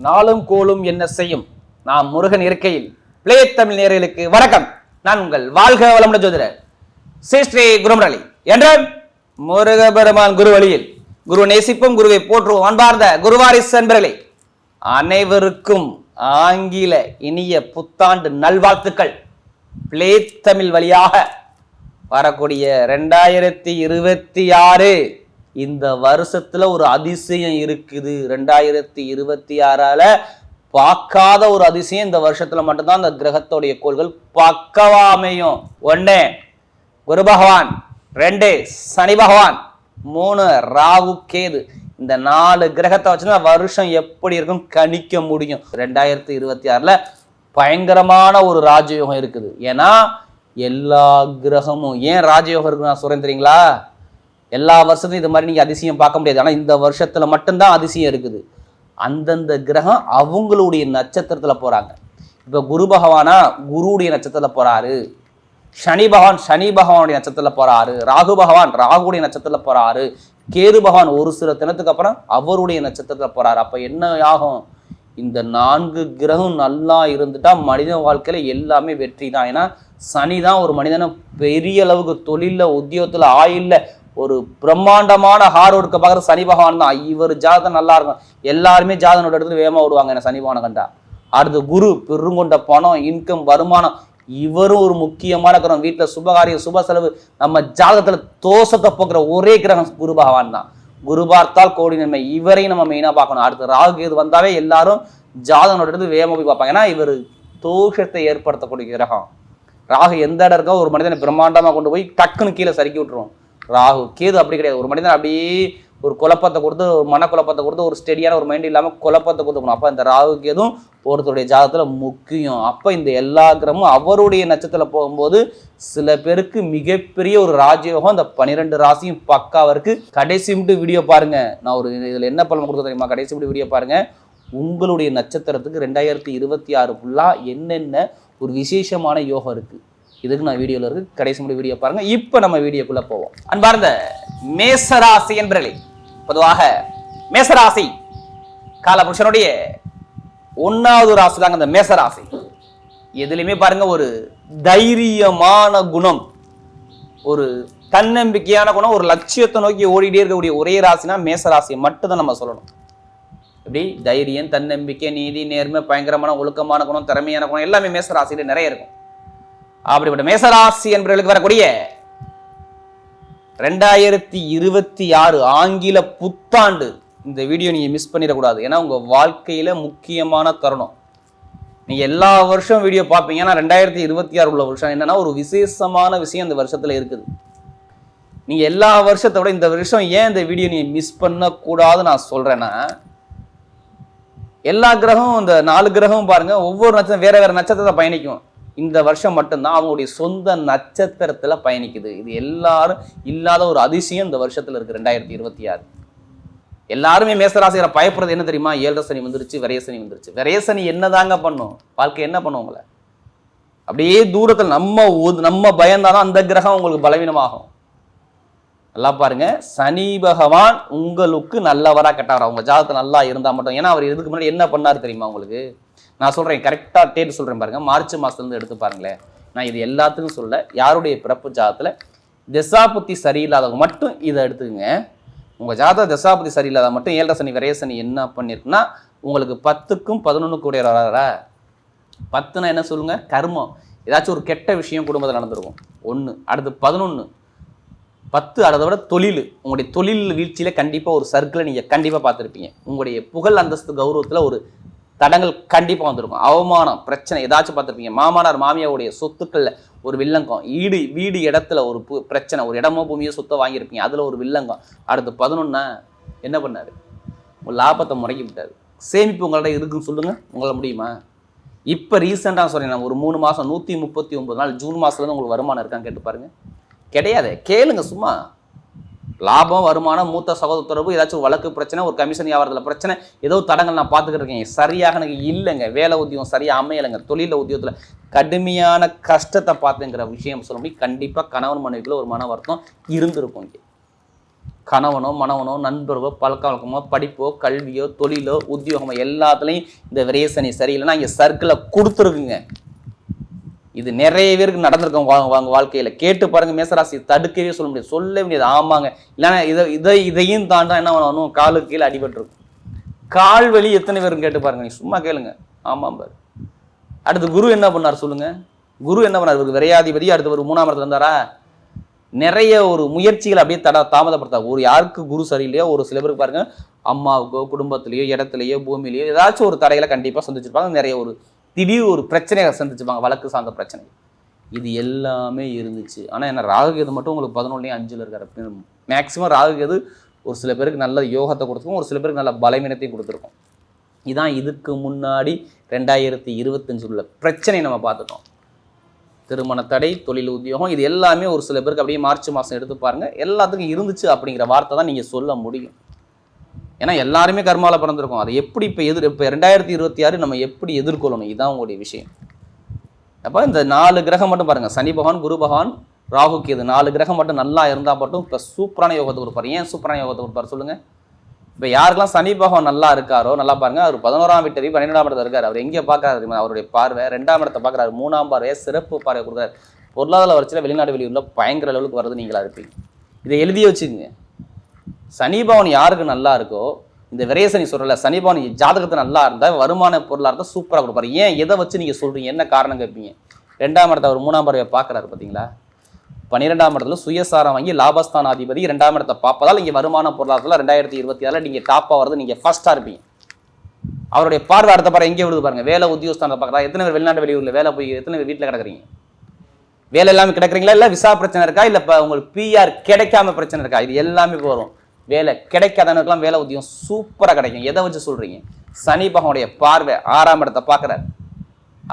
நாளும் கோளும் என்ன செய்யும் நாம் முருகன் இருக்கையில் பிளே தமிழ் நேயர்களுக்கு வணக்கம். நான் உங்கள் வாழ்க வளமுடன் ஜோதிடர் ஸ்ரீ குருமுரளி என்ற முருக பெருமான் குரு வழியில் குரு நேசிப்பும் குருவை போற்றுவோம். அன்பார்ந்த குருவாரிசு அன்பர்களே, அனைவருக்கும் ஆங்கில இனிய புத்தாண்டு நல்வாழ்த்துக்கள். பிளே தமிழ் வழியாக வரக்கூடிய 2026 இந்த வருஷத்துல ஒரு அதிசயம் இருக்குது. 2026 பார்க்காத ஒரு அதிசயம் இந்த வருஷத்துல மட்டும்தான் அந்த கிரகத்தோடைய கோள்கள் பக்கவா அமையும். 1 குரு பகவான், 2 சனி பகவான், 3 ராகு கேது. இந்த 4 கிரகத்தை வச்சுன்னா வருஷம் எப்படி இருக்கும் கணிக்க முடியும். 2026 பயங்கரமான ஒரு ராஜயோகம் இருக்குது. ஏன்னா எல்லா கிரகமும் ஏன் ராஜயோகம் இருக்கு நான் சொல்றேன் தெரியுங்களா? எல்லா வருஷத்தும் இது மாதிரி நீங்க அதிசயம் பார்க்க முடியாது. ஆனா இந்த வருஷத்துல மட்டும்தான் அதிசயம் இருக்குது. அந்தந்த கிரகம் அவங்களுடைய நட்சத்திரத்துல போறாங்க. இப்ப குரு பகவானா குருவுடைய நட்சத்திரத்துல போறாரு, சனி பகவான் சனி பகவானுடைய நட்சத்திரத்துல போறாரு, ராகு பகவான் ராகுடைய நட்சத்திரத்துல போறாரு, கேது பகவான் ஒரு சில தினத்துக்கு அப்புறம் அவருடைய நட்சத்திரத்துல போறாரு. அப்ப என்ன ஆகும்? இந்த 4 கிரகம் நல்லா இருந்துட்டா மனித வாழ்க்கையில எல்லாமே வெற்றி தான். ஏன்னா சனி தான் ஒரு மனிதனை பெரிய அளவுக்கு தொழில உத்தியோகத்துல ஆயில்ல ஒரு பிரம்மாண்டமான ஹார்ட் ஒர்க்கை பார்க்குற சனி பகவான் தான். இவர் ஜாதகம் நல்லா இருக்கும், எல்லாருமே ஜாதகனோட இடத்துல வேகமாக விடுவாங்க என்ன சனி பகவானை கண்டா. அடுத்து குரு பெருங்கொண்ட பணம், இன்கம், வருமானம். இவரும் ஒரு முக்கியமான கிரகம். வீட்டில் சுபகாரியம் சுப செலவு நம்ம ஜாதகத்துல தோஷத்தை போக்குற ஒரே கிரகம் குரு பகவான் தான். குரு பார்த்தால் கோடி நன்மை. இவரையும் நம்ம மெயினா பார்க்கணும். அடுத்து ராகு இது வந்தாவே எல்லாரும் ஜாதகனோட இடத்துல வேகமாக போய் பார்ப்பாங்க. ஏன்னா இவர் தோஷத்தை ஏற்படுத்தக்கூடிய கிரகம். ராகு எந்த இடம் இருக்கோ ஒரு மனிதனை பிரம்மாண்டமா கொண்டு போய் டக்குன்னு கீழே சறுக்கி விட்டுருவோம். ராகு கேது அப்படி கிடையாது. ஒரு மனிதன் அப்படியே ஒரு குழப்பத்தை கொடுத்து, ஒரு மனக்குழப்பத்தை கொடுத்து, ஒரு ஸ்டெடியான ஒரு மைண்ட் இல்லாமல் குழப்பத்தை கொடுத்துக்கணும். அப்போ இந்த ராகு கேதும் ஒருத்தருடைய ஜாதகத்துல முக்கியம். அப்போ இந்த எல்லா கிரகமும் அவருடைய நட்சத்திரத்துல போகும்போது சில பேருக்கு மிகப்பெரிய ஒரு ராஜயோகம். இந்த 12 ராசியும் பக்காவா இருக்கு. கடைசி மட்டும் வீடியோ பாருங்க. நான் ஒரு இதுல என்ன பலன் கொடுக்க தெரியுமா? கடைசி மட்டும் வீடியோ பாருங்க. உங்களுடைய நட்சத்திரத்துக்கு 2026 ஃபுல்லா என்னென்ன ஒரு விசேஷமான யோகம் இருக்கு, இதுக்கு நான் வீடியோல இருக்கு. கடைசி முடி வீடியோ பாருங்க. இப்ப நம்ம வீடியோக்குள்ள போவோம். அன்பார்ந்த மேசராசி என்பர்களே, பொதுவாக மேசராசி காலபுருஷனுடைய 1வது ராசி தாங்க இந்த மேசராசி. எதுலையுமே பாருங்க ஒரு தைரியமான குணம், ஒரு தன்னம்பிக்கையான குணம், ஒரு லட்சியத்தை நோக்கி ஓடிட்டே இருக்கக்கூடிய ஒரே ராசினா மேசராசியை மட்டும் தான் நம்ம சொல்லணும். இப்படி தைரியம், தன்னம்பிக்கை, நீதி, நேர்மை, பயங்கரமான ஒழுக்கமான குணம், திறமையான குணம் எல்லாமே மேசராசியில நிறைய இருக்கும். அப்படிப்பட்ட மேசராசி என்பவர்களுக்கு வரக்கூடிய 2026 ஆங்கில புத்தாண்டு இந்த வீடியோ நீங்க மிஸ் பண்ணிடக்கூடாது. ஏன்னா உங்க வாழ்க்கையில முக்கியமான தருணம். நீங்க எல்லா வருஷம் வீடியோ பார்ப்பீங்க. ஆனா 2026 உள்ள வருஷம் என்னன்னா ஒரு விசேஷமான விஷயம் இந்த வருஷத்துல இருக்குது. நீங்க எல்லா வருஷத்தை விட இந்த வருஷம் ஏன் இந்த வீடியோ நீங்க மிஸ் பண்ணக்கூடாதுன்னு நான் சொல்றேன்னா, எல்லா கிரகமும் இந்த 4 கிரகமும் பாருங்க ஒவ்வொரு நட்சத்திரம் வேற வேற நட்சத்திரத்தை பயணிக்கும். இந்த வருஷம் மட்டும்தான் அவங்களுடைய சொந்த நட்சத்திரத்துல பயணிக்குது. இது எல்லாரும் இல்லாத ஒரு அதிசயம் இந்த வருஷத்துல இருக்கு 2026. எல்லாருமே மேசராசியை பயப்படுறது என்ன தெரியுமா? 7 சனி வந்துருச்சு, விரயசனி வந்துருச்சு. விரயசனி என்னதாங்க பண்ணும்? வாழ்க்கை என்ன பண்ணும்? உங்களை அப்படியே தூரத்தில் நம்ம பயந்தாதான் அந்த கிரகம் உங்களுக்கு பலவீனமாகும். நல்லா பாருங்க, சனி பகவான் உங்களுக்கு நல்லவரா கெட்டவரா? உங்க ஜாதகத்துல நல்லா இருந்தா மட்டும். ஏன்னா அவர் இதுக்கு முன்னாடி என்ன பண்ணாரு தெரியுமா உங்களுக்கு? நான் சொல்றேன், கரெக்டா டேட் சொல்றேன் பாருங்க. மார்ச் மாசத்துல இருந்து எடுத்து பாருங்களேன். நான் இது எல்லாத்துக்கும் சொல்ல, யாருடைய பிறப்பு ஜாதகத்துல தசாபுத்தி சரியில்லாதவங்க மட்டும் இதை எடுத்துக்கங்க. உங்க ஜாதக தசாபுத்தி சரியில்லாத மட்டும் 7 சனி விரயசனி என்ன பண்ணிருக்குன்னா உங்களுக்கு 10க்கும் 11க்கும் கூட வராரா? 10னா என்ன சொல்லுங்க? கர்மம். ஏதாச்சும் ஒரு கெட்ட விஷயம் குடும்பத்தில் நடந்திருக்கும் 1. அடுத்து 11, 10 அதை விட தொழில். உங்களுடைய தொழில் வீழ்ச்சியில கண்டிப்பா ஒரு சர்க்கிளை நீங்க கண்டிப்பா பார்த்துருப்பீங்க. உங்களுடைய புகழ், அந்தஸ்து, கௌரவத்துல ஒரு தடங்கள் கண்டிப்பா வந்திருக்கும். அவமானம், பிரச்சனை ஏதாச்சும் பார்த்துருப்பீங்க. மாமனார் மாமியாருடைய சொத்துக்கள்ல ஒரு வில்லங்கம், வீடு இடத்துல ஒரு பிரச்சனை, ஒரு இடமோ பூமியோ சொத்தை வாங்கியிருப்பீங்க, அதுல ஒரு வில்லங்கம். அடுத்து 11 என்ன பண்ணாரு? உங்க லாபத்தை முடக்கி விட்டாரு. சேமிப்பு உங்கள்ட்ட இருக்குன்னு சொல்லுங்க, உங்களால முடியுமா? இப்ப ரீசெண்டா சொல்றேன், ஒரு 3 மாசம் 139 நாள் ஜூன் மாசத்துல இருந்து உங்களுக்கு வருமானம் இருக்கான்னு கேட்டு பாருங்க. கிடையாது. கேளுங்க சும்மா. லாபம், வருமானம், மூத்த சகோதரவு, ஏதாச்சும் வழக்கு பிரச்சனை, ஒரு கமிஷன் வியாபாரத்தில் பிரச்சனை, ஏதோ தடங்கள் நான் பார்த்துக்கிட்டு இருக்கேன். சரியாக எனக்கு இல்லைங்க. வேலை உத்தியோகம் சரியாக அமையலைங்க. தொழில உத்தியோகத்தில் கடுமையான கஷ்டத்தை பார்த்துங்கிற விஷயம் சொல்ல முடியும். கண்டிப்பாக கணவன் மனைவிக்குள்ள ஒரு மன வருத்தம் இருந்திருக்கும். இங்கே கணவனோ மனவனோ நண்பர்களோ பழக்க வழக்கமோ படிப்போ கல்வியோ தொழிலோ உத்தியோகமோ எல்லாத்துலேயும் இந்த விரயசனி சரியில்லைன்னா இங்கே சர்க்கிளை கொடுத்துருக்குங்க. இது நிறைய பேருக்கு நடந்திருக்கோம் வாங்க வாழ்க்கையில். கேட்டு பாருங்க, மேசராசி தடுக்கவே சொல்ல முடியாது, சொல்ல முடியாது. ஆமாங்க, இல்லைன்னா இதையும் தாண்டா என்ன பண்ணணும், காலுக்கு கீழே அடிபட்டுருக்கும். கால் வலி எத்தனை பேரும் கேட்டு பாருங்க, நீ சும்மா கேளுங்க. ஆமாம் பாரு. அடுத்து குரு என்ன பண்ணார் சொல்லுங்க? குரு என்ன பண்ணார்? இவருக்கு விரையாதிபதி அடுத்து ஒரு 3ஆம் இடத்துல இருந்தாரா? நிறைய ஒரு முயற்சிகள் அப்படியே தாமதப்படுத்தார். ஒரு யாருக்கு குரு சரியில்லையோ, ஒரு சில பேருக்கு பாருங்க அம்மாவுக்கோ குடும்பத்திலேயோ இடத்துலையோ பூமியிலையோ ஏதாச்சும் ஒரு தடைகளை கண்டிப்பாக சந்திச்சிருப்பாங்க. நிறைய ஒரு திடீர் ஒரு பிரச்சனையை சந்திச்சுப்பாங்க, வழக்கு சார்ந்த பிரச்சனை. இது எல்லாமே இருந்துச்சு. ஆனால் என்ன, ராகுகேது மட்டும் உங்களுக்கு 11-5 இருக்காரு. மேக்சிமம் ராகுகேது ஒரு சில பேருக்கு நல்ல யோகத்தை கொடுத்துருக்கும், ஒரு சில பேருக்கு நல்ல பலவீனத்தையும் கொடுத்துருக்கும். இதான் இதுக்கு முன்னாடி 2025 உள்ள பிரச்சனை நம்ம பார்த்துட்டோம். திருமண தடை, தொழில், உத்தியோகம், இது எல்லாமே ஒரு சில பேருக்கு அப்படியே மார்ச் மாதம் எடுத்து பாருங்க, எல்லாத்துக்கும் இருந்துச்சு அப்படிங்கிற வார்த்தை தான் நீங்கள் சொல்ல முடியும். ஏன்னா எல்லாருமே கர்மாவில் பிறந்திருக்கோம். அதை எப்படி இப்போ 2026 நம்ம எப்படி எதிர்கொள்ளணும், இதுதான் உங்களுடைய விஷயம். அப்போ இந்த 4 கிரகம் மட்டும் பாருங்கள், சனி பகவான், குரு பகவான், ராகு கேது 4 கிரகம் மட்டும் நல்லா இருந்தால் மட்டும் இப்போ சூப்பரான யோகத்தை கொடுப்பார். ஏன் சூப்பரான யோகத்தை கொடுப்பார் சொல்லுங்கள்? இப்போ யாருக்கெல்லாம் சனி பகவான் நல்லா இருக்காரோ நல்லா பாருங்க, அவர் 11ஆம் வீட்டு 12ஆம் இடத்துல இருக்கார். அவர் எங்கே பார்க்குறாரு? அவருடைய பார்வை 2ஆம் இடத்தை பார்க்குறாரு, 3ஆம் பார்வையை சிறப்பு பார்வை கொடுக்குறாரு. பொருளாதார வளர்ச்சியில் வெளிநாடு வெளியூரில் பயங்கர லெவலுக்கு வருது, நீங்களா இருப்பீங்க. இதை எழுதி வச்சுக்கோங்க. சனி பகவான் யாருக்கு நல்லா இருக்கோ, இந்த விரயசனி சொல்கிறல, சனி பகவான் ஜாதகத்தை நல்லா இருந்தால் வருமான பொருளாதாரத்தை சூப்பராக கொடுப்பாரு. ஏன் எதை வச்சு நீங்கள் சொல்கிறீங்க, என்ன காரணம் கேட்பீங்க? 2ஆம் இடத்தை அவர் 3ஆம் பார்வையை பார்க்குறாரு பார்த்தீங்களா? 12ஆம் இடத்துல சுயசாரம் வாங்கி லாபஸ்தான அதிபதி 2ஆம் இடத்தை பார்ப்பதால் இங்கே வருமான பொருளாதாரத்தில் 2026 நீங்கள் டாப்பாக வருது, நீங்கள் ஃபர்ஸ்ட்டாக இருப்பீங்க. அவருடைய பார்வை அடுத்த பாரு எங்கே விடுது பாருங்க, வேலை உத்தியோகஸ்தானத்தை பார்க்குறா. எத்தனை பேர் வெளிநாட்டு வெளியூரில் வேலை போய் எத்தனை பேர் வீட்டில் கிடக்குறீங்க? வேலை எல்லாமே கிடக்குறீங்களா? இல்லை விசா பிரச்சனை இருக்கா? இல்லை இப்போ உங்களுக்கு பிஆர் கிடைக்காம பிரச்சனை இருக்கா? இது எல்லாமே வரும். வேலை கிடைக்காதவனுக்கெல்லாம் வேலை உத்தியோகம் சூப்பராக கிடைக்கும். எதை வச்சு சொல்கிறீங்க? சனி பகவானுடைய பார்வை 6ஆம் இடத்தை பார்க்குறாரு.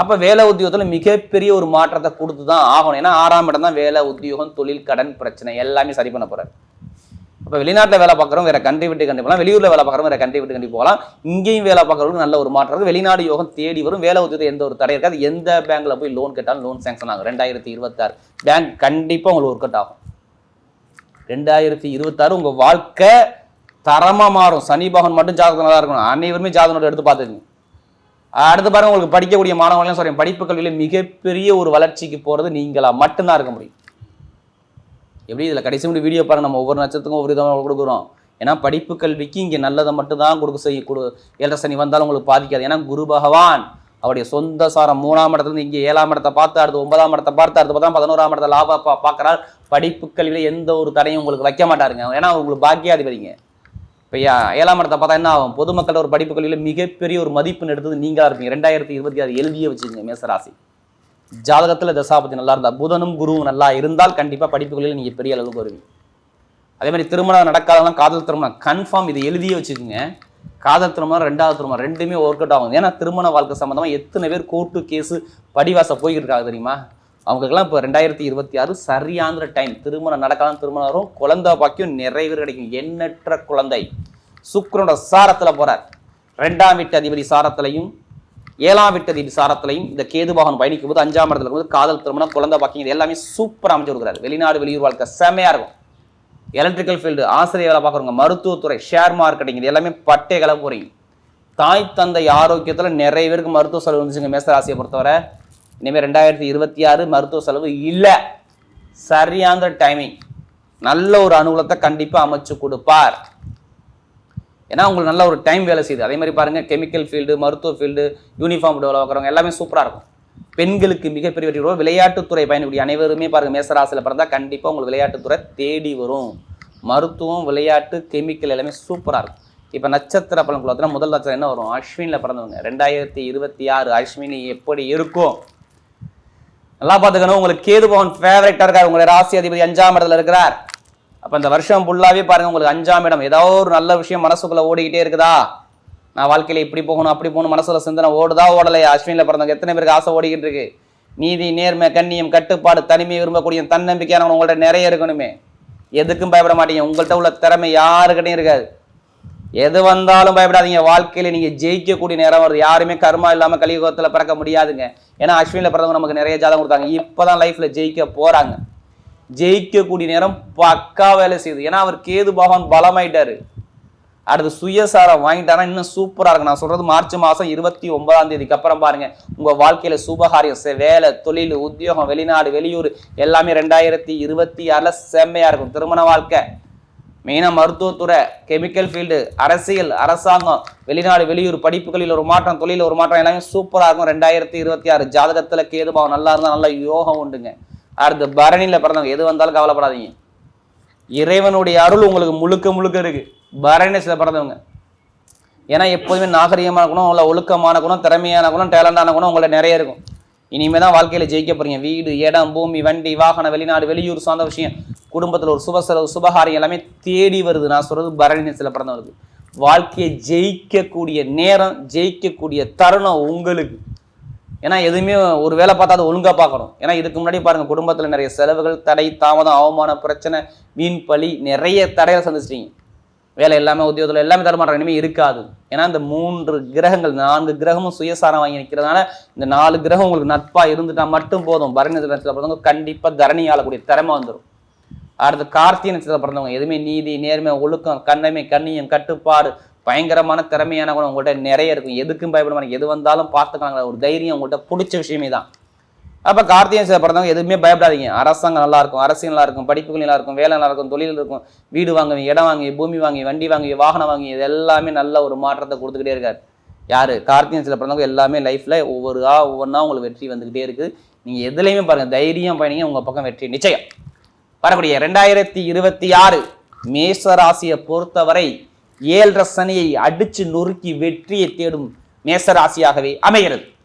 அப்போ வேலை உத்தியோகத்தில் மிகப்பெரிய ஒரு மாற்றத்தை கொடுத்து தான் ஆகணும். ஏன்னா 6ஆம் இடம் தான் வேலை உத்தியோகம் தொழில் கடன் பிரச்சனை எல்லாமே சரி பண்ண போகிறார். அப்போ வெளிநாட்டில் வேலை பார்க்குறோம் வேற கண்ட்ரி விட்டு கண்டி போகலாம், வெளியூரில் வேலை பார்க்குறோம் வேற கண்ட்ரி விட்டு கண்டி போகலாம். இங்கேயும் வேலை பார்க்குறவங்களுக்கு நல்ல ஒரு மாற்றம் இருக்குது. வெளிநாடு யோகம் தேடி வரும். வேலை உத்தியோகத்தில் எந்த ஒரு தடை இருக்காது. எந்த பேங்க்ல போய் லோன் கேட்டாலும் லோன் சேங்ஷன் ஆகும். 2026 பேங்க் கண்டிப்பாக உங்களுக்கு ஒர்க் அவுட் ஆகும். 2026 உங்கள் வாழ்க்கை தரமாக மாறும். சனி பகவான் மட்டும் ஜாதகம் நல்லா இருக்கணும். அனைவருமே ஜாதகம் எடுத்து பார்த்துக்குங்க. அடுத்து பாருங்க, உங்களுக்கு படிக்கக்கூடிய மாணவர்களையும் சொல்றேன், படிப்பு கல்வியில மிகப்பெரிய ஒரு வளர்ச்சிக்கு போறது நீங்களா மட்டும்தான் இருக்க முடியும். எப்படி இதில் கடைசி முடி வீடியோ பாருங்க, நம்ம ஒவ்வொரு நட்சத்திரத்துக்கும் ஒவ்வொரு விதமாக கொடுக்குறோம். ஏன்னா படிப்பு கல்விக்கு இங்கே நல்லதை மட்டும்தான் ஏழரை சனி வந்தாலும் உங்களுக்கு பாதிக்காது. ஏன்னா குரு பகவான் அவருடைய சொந்த சாரம் 3ஆம் இடத்துல இங்கே 7ஆம் இடத்தை பார்த்து, அடுத்து 9ஆம் இடத்தை பார்த்து, அடுத்து பார்த்தா 11ஆம் இடத்தை லாப பார்க்குறாரு. படிப்பு கல்வியில எந்த ஒரு தடையும் உங்களுக்கு வைக்க மாட்டாருங்க. ஏன்னா உங்களுக்கு பாக்கியாதிபதிங்க. இப்போ 7ஆம் இடத்தை பார்த்தா என்ன ஆகும்? பொதுமக்கள் ஒரு படிப்பு கல்வியில் மிகப்பெரிய ஒரு மதிப்புன்னு எடுத்தது நீங்களா இருப்பீங்க. 2026 எழுதியே வச்சுக்கோங்க. மேசராசி ஜாதகத்தில் தசாபதி நல்லா இருந்தால், புதனும் குருவும் நல்லா இருந்தால் கண்டிப்பாக படிப்பு கல்வியில் நீங்கள் பெரிய அளவுக்கு வருவீங்க. அதே மாதிரி திருமணம் நடக்காதெல்லாம் காதல் திருமணம் கன்ஃபார்ம், இது எழுதியே வச்சுக்கோங்க. காதல் திருமணம் 2வது திருமணம் ரெண்டுமே ஒர்க் அவுட் ஆகும். ஏன்னா திருமண வாழ்க்கை சம்மந்தமாக எத்தனை பேர் கோர்ட்டு கேஸு படிவாசம் போய்கிட்டு இருக்காங்க தெரியுமா? அவங்களுக்கெல்லாம் இப்போ 2026 சரியான டைம். திருமணம் நடக்கலாம், திருமணம் வரும், குழந்தை பாக்கியம் நிறைய பேர் கிடைக்கும். எண்ணற்ற குழந்தை சுக்கிரனோட சாரத்தில் போறார். 2ஆம் வீட்டு அதிபதி சாரத்திலையும் 7ஆம் வீட்டு அதிபதி சாரத்திலையும் இந்த கேது பகவான் பயணிக்கும் போது 5ஆம் இடத்துல இருக்கும்போது காதல் திருமணம் குழந்தை பாக்கியம் இது எல்லாமே சூப்பராக அமைச்சு கொடுக்குறாரு. வெளிநாடு வெளியூர் வாழ்க்கை செமையா இருக்கும். எலக்ட்ரிக்கல் ஃபீல்டு, ஆசிரியர் வேலை பார்க்குறவங்க, மருத்துவத்துறை, ஷேர் மார்க்கெட்டிங் இது எல்லாமே பட்டை கலை போறீங்க. தாய் தந்தை ஆரோக்கியத்தில் நிறைய பேருக்கு மருத்துவ செலவு வந்துச்சுங்க. மேசராசியை பொறுத்தவரை இனிமேல் 2026 மருத்துவ செலவு இல்லை. சரியான டைமிங், நல்ல ஒரு அனுகூலத்தை கண்டிப்பாக அமைச்சு கொடுப்பார். ஏன்னா உங்களுக்கு நல்ல ஒரு டைம் வேலை செய்யுது. அதே மாதிரி பாருங்க, கெமிக்கல் ஃபீல்டு, மருத்துவ ஃபீல்டு, யூனிஃபார்ம் வேலை பார்க்குறவங்க எல்லாமே சூப்பராக இருக்கும். பெண்களுக்கு மிகப்பெரிய வெற்றி வரும். விளையாட்டுத்துறை பயணக்கூடிய அனைவருமே பாருங்க, மேசராசியில் பிறந்தா கண்டிப்பாக உங்களுக்கு விளையாட்டுத்துறை தேடி வரும். மருத்துவம், விளையாட்டு, கெமிக்கல் எல்லாமே சூப்பராக இருக்கும். இப்போ நட்சத்திர பலன் பார்த்தீங்கன்னா முதல் நட்சத்திரம் என்ன வரும்? அஸ்வினியில் பிறந்தவங்க. 2026 அஸ்வினி எப்படி இருக்கும் நல்லா பார்த்துக்கணும். உங்களுக்கு கேது பகவான் ஃபேவரட்டாக இருக்கார். உங்களுடைய ராசி அதிபதி 5ஆம் இடத்துல இருக்கிறார். அப்போ இந்த வருஷம் ஃபுல்லாகவே பாருங்க, உங்களுக்கு 5ஆம் இடம் ஏதோ ஒரு நல்ல விஷயம் மனசுக்குள்ள ஓடிக்கிட்டே இருக்குதா? நான் வாழ்க்கையில் இப்படி போகணும் அப்படி போகணும் மனசுல சிந்தனை ஓடுதா ஓடலையா? அஸ்வினியில் பிறந்தவங்க எத்தனை பேருக்கு ஆசை ஓடிக்கிட்டு இருக்கு? நீதி, நேர்மை, கண்ணியம், கட்டுப்பாடு, தனிமை விரும்பக்கூடிய தன்னம்பிக்கையானவங்க உங்கள்ட்ட நிறைய இருக்கணுமே. எதுக்கும் பயப்பட மாட்டீங்க. உங்கள்கிட்ட உள்ள திறமை யாருக்கிட்டையும் இருக்காது. எது வந்தாலும் பயப்படாதீங்க. வாழ்க்கையில நீங்க ஜெயிக்கக்கூடிய நேரம் வருது. யாருமே கர்மா இல்லாம கலியுகத்துல பிறக்க முடியாதுங்க. ஏன்னா அஸ்வினியில் பிறந்தவங்க நமக்கு நிறைய ஜாதகம் கொடுத்தாங்க. இப்பதான் லைஃப்ல ஜெயிக்க போறாங்க. ஜெயிக்கக்கூடிய நேரம் பக்கா வேலை செய்யுது. ஏன்னா அவர் கேது பகவான் பலமாயிட்டாரு. அடுத்து சுயசாரம் வாங்கிட்டாரா இன்னும் சூப்பரா இருக்கு. நான் சொல்றது மார்ச் மாசம் 29ஆம் தேதிக்கு அப்புறம் பாருங்க உங்க வாழ்க்கையில சுபகாரியம், வேலை, தொழில், உத்தியோகம், வெளிநாடு, வெளியூர் எல்லாமே 2026ல செம்மையா இருக்கும். திருமண வாழ்க்கை, மெயினா மருத்துவத்துறை, கெமிக்கல் ஃபீல்டு, அரசியல், அரசாங்கம், வெளிநாடு, வெளியூர், படிப்புகளில் ஒரு மாற்றம், தொழில ஒரு மாற்றம் எல்லாமே சூப்பரா இருக்கும். 2026 ஜாதகத்துல கேதுபாவம் நல்லா இருந்தா நல்ல யோகம் உண்டுங்க. அடுத்து பரணியில பிறந்தவங்க எது வந்தாலும் கவலைப்படாதீங்க. இறைவனுடைய அருள் உங்களுக்கு முழுக்க முழுக்க இருக்கு பரணில பிறந்தவங்க. ஏன்னா எப்போதுமே நாகரிகமான குணம், உள்ள ஒழுக்கமான குணம், திறமையான குணம், டேலண்டான குணம் உங்களை நிறைய இருக்கும். இனிமே தான் வாழ்க்கையில ஜெயிக்க போறீங்க. வீடு, இடம், பூமி, வண்டி, வாகனம், வெளிநாடு, வெளியூர் சார்ந்த விஷயம், குடும்பத்துல ஒரு சுபசெலவு, சுபகாரியம் எல்லாமே தேடி வருது. நான் சொல்றது பரணில பிறந்தவங்களுக்கு வாழ்க்கையை ஜெயிக்கக்கூடிய நேரம், ஜெயிக்கக்கூடிய தருணம் உங்களுக்கு. ஏன்னா எதுவுமே ஒரு வேலை பார்த்தா அது ஒழுங்கா பார்க்கணும். ஏன்னா இதுக்கு முன்னாடி பாருங்க குடும்பத்துல நிறைய செலவுகள், தடை, தாமதம், அவமான, பிரச்சனை, வீண் பழி, நிறைய தடைகளை சந்திச்சிட்டீங்க. வேலை எல்லாமே, உத்தியோகத்தில் எல்லாமே தரமாட்டாங்க. இனிமேல் இருக்காது. ஏன்னா இந்த 3 கிரகங்கள், 4 கிரகமும் சுயசாரம் வாங்கி நிற்கிறதுனால இந்த 4 கிரகம் உங்களுக்கு நட்பா இருந்துட்டா மட்டும் போதும். பரணி நட்சத்திரத்தில் பிறந்தவங்க கண்டிப்பா தரணி ஆளக்கூடிய திறமை வந்துடும். அடுத்து கார்த்திகை நட்சத்திரத்தில் பிறந்தவங்க எதுவுமே நீதி, நேர்மை, ஒழுக்கம், கண்ணமை, கண்ணியம், கட்டுப்பாடு, பயங்கரமான திறமையான கூட உங்கள்கிட்ட நிறைய இருக்கும். எதுக்கும் பயப்பட மாட்டாங்க. எது வந்தாலும் பார்த்துக்கலாங்க. ஒரு தைரியம் உங்கள்கிட்ட பிடிச்ச விஷயமே தான். அப்போ கார்த்திகை பிறந்தவங்க எதுவுமே பயப்படாதீங்க. அரசாங்கம் நல்லா இருக்கும், அரசியல் நல்லா இருக்கும், படிப்புகள் நல்லா இருக்கும், வேலை நல்லா இருக்கும், தொழில் இருக்கும், வீடு வாங்குவீங்க, இடம் வாங்கி, பூமி வாங்கி, வண்டி வாங்கி, வாகனம் வாங்கி, இது எல்லாமே நல்ல ஒரு மாற்றத்தை கொடுத்துக்கிட்டே இருக்காரு. யாரு? கார்த்திகை பிறந்தவங்க எல்லாமே லைஃப்ல ஒவ்வொன்றா உங்களுக்கு வெற்றி வந்துகிட்டே இருக்கு. நீங்க எதுலையுமே பாருங்க, தைரியம் பயணிங்க, உங்க பக்கம் வெற்றி நிச்சயம். வரக்கூடிய 2026 மேச ராசியை பொறுத்தவரை 7.5 சனியை அடிச்சு நொறுக்கி வெற்றியை தேடும் மேச ராசியாகவே அமைகிறது.